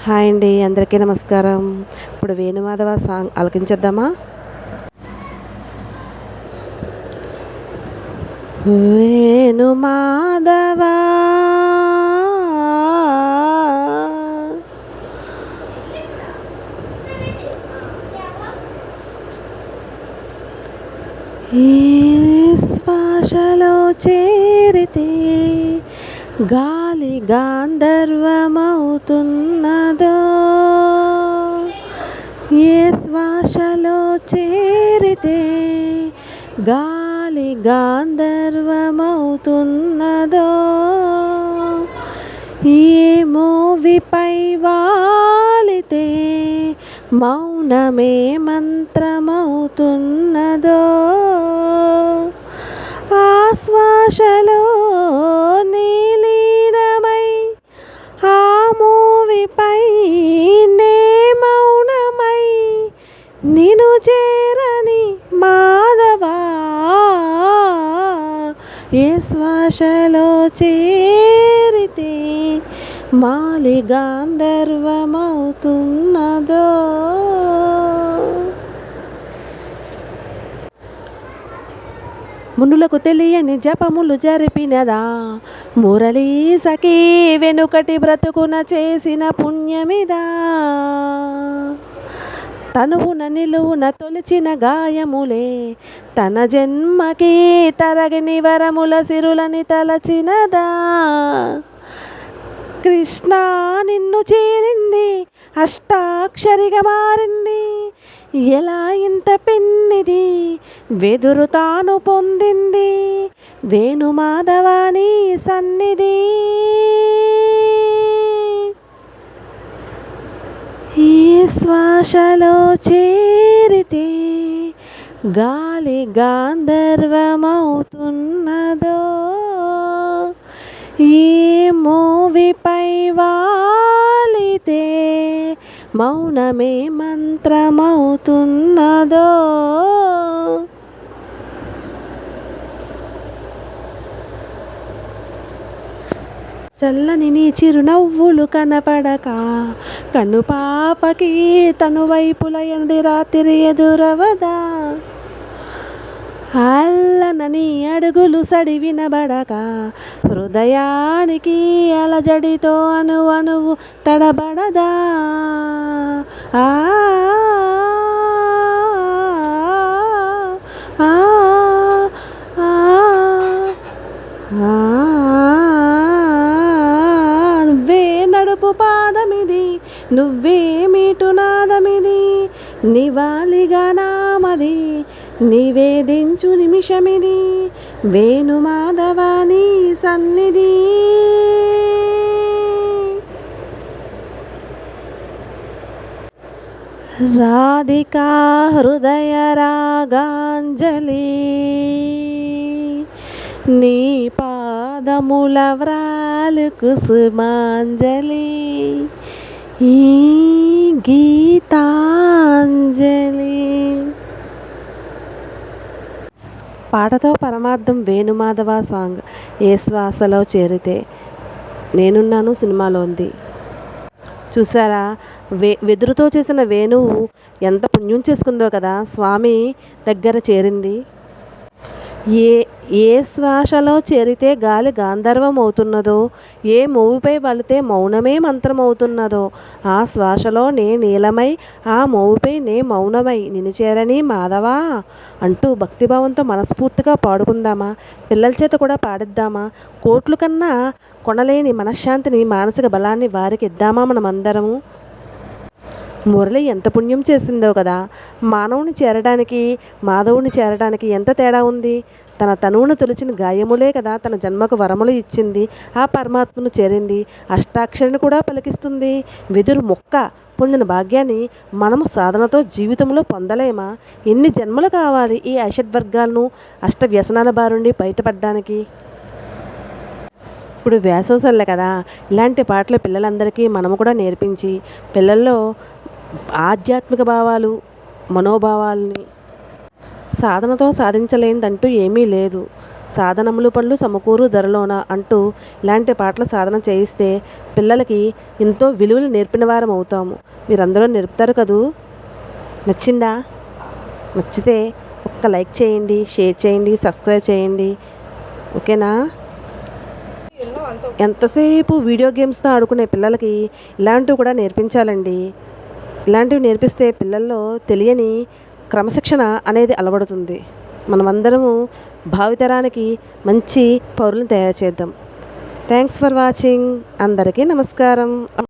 Hi అండి, అందరికీ నమస్కారం. ఇప్పుడు వేణుమాధవ సాంగ్ ఆలకించేద్దామా? వేణుమాధవ ఈ శ్వాసలో చేరితే గాలి గాంధర్వమవుతున్నదో, ఏ శ్వాసలో చేరితే గాలి గాంధర్వమవుతున్నదో, ఏ మోవిపై వాలితే మౌనమే మంత్రమవుతున్నదో, ఆ శ్వాసలో నీలీనమై ఆ మూవిపై నే మౌనమై నిను చేరని మాధవా, ఏ శ్వాసలో చేరితే మాలి గాంధర్వమవుతున్నదో. మునులకు తెలియని జపములు జరిపినదా, మురళీ సఖీ వెనుకటి బ్రతుకున చేసిన పుణ్యమిదా, తనువున నిలువున తొలిచిన గాయములే తన జన్మకి తరగని వరముల సిరులని తలచినదా, కృష్ణ నిన్ను చేరింది అష్టాక్షరిగా మారింది, ఎలా ఇంత పెన్నిది వెదురు తాను పొందింది, వేణుమాధవాని సన్నిధి, ఈ శ్వాసలో చేరితే గాలి గాంధర్వమవుతున్నదో, ఈ మోవిపై వాలితే మౌనమే మంత్రమవుతున్నదో. చల్లని నీ చిరునవ్వులు కనపడక కను పాపకి తను వైపుల ఎండి రాత్రి ఎదురవదా, అల్లన నీ అడుగులు సడి వినబడక హృదయానికి అలజడితో అణువు తడబడదా, ఆ నువ్వే నడుపు పాదమిది, నువ్వే మీటునాదమిది, నివాళిగా నామది నివేదించు నిమిషమిది, వేణుమాధవాని సన్నిధి. రాధికా హృదయ రాగాంజలి, నీ పాదముల వ్రాలు కుసుమాంజలి, ఈ గీతాంజలి. పాటతో పరమార్థం వేణుమాధవ సాంగ్. ఏ శ్వాసలో చేరితే నేనున్నాను సినిమాలో ఉంది. చూసారా, వెదురుతో చేసిన వేణువు ఎంత పుణ్యం చేసుకుందో కదా, స్వామి దగ్గర చేరింది. ఏ ఏ శ్వాసలో చేరితే గాలి గాంధర్వం అవుతున్నదో, ఏ మోవిపై వలితే మౌనమే మంత్రమవుతున్నదో, ఆ శ్వాసలో నే నీలమై ఆ మోవిపై నే మౌనమై నిన్ను చేరని మాధవా అంటూ భక్తిభావంతో మనస్ఫూర్తిగా పాడుకుందామా? పిల్లల చేత కూడా పాడిద్దామా? కోట్లు కన్నా కొనలేని మనశ్శాంతిని, మానసిక బలాన్ని వారికి ఇద్దామా మనమందరము? మురళి ఎంత పుణ్యం చేసిందో కదా. మానవుని చేరడానికి మాధవుని చేరడానికి ఎంత తేడా ఉంది. తన తనువును తొలిచిన గాయములే కదా తన జన్మకు వరములు ఇచ్చింది. ఆ పరమాత్మను చేరింది, అష్టాక్షరిని కూడా పలికిస్తుంది. వెదురు మొక్క పొందిన భాగ్యాన్ని మనము సాధనతో జీవితంలో పొందలేమా? ఎన్ని జన్మలు కావాలి ఈ అషడ్వర్గాలను, అష్ట వ్యసనాల బారుండి బయటపడడానికి? ఇప్పుడు వేసవసల్లే కదా, ఇలాంటి పాటలు పిల్లలందరికీ మనము కూడా నేర్పించి పిల్లల్లో ఆధ్యాత్మిక భావాలు, మనోభావాల్ని సాధనతో సాధించలేనిదంటూ ఏమీ లేదు. సాధనములు పళ్ళు సమకూరు ధరలోన అంటూ ఇలాంటి పాటలు సాధన చేయిస్తే పిల్లలకి ఎంతో విలువలు నేర్పిన వారం అవుతాము. మీరందరూ నేర్పుతారు కదూ. నచ్చిందా? నచ్చితే ఒక్క లైక్ చేయండి, షేర్ చేయండి, సబ్స్క్రైబ్ చేయండి. ఓకేనా? ఎంతసేపు వీడియో గేమ్స్తో ఆడుకునే పిల్లలకి ఇలాంటివి కూడా నేర్పించాలండి. ఇలాంటివి నేర్పిస్తే పిల్లల్లో తెలియని క్రమశిక్షణ అనేది అలవడుతుంది. మనమందరము భావితరానికి మంచి పౌరులను తయారు చేద్దాం. Thanks for watching. అందరికీ నమస్కారం.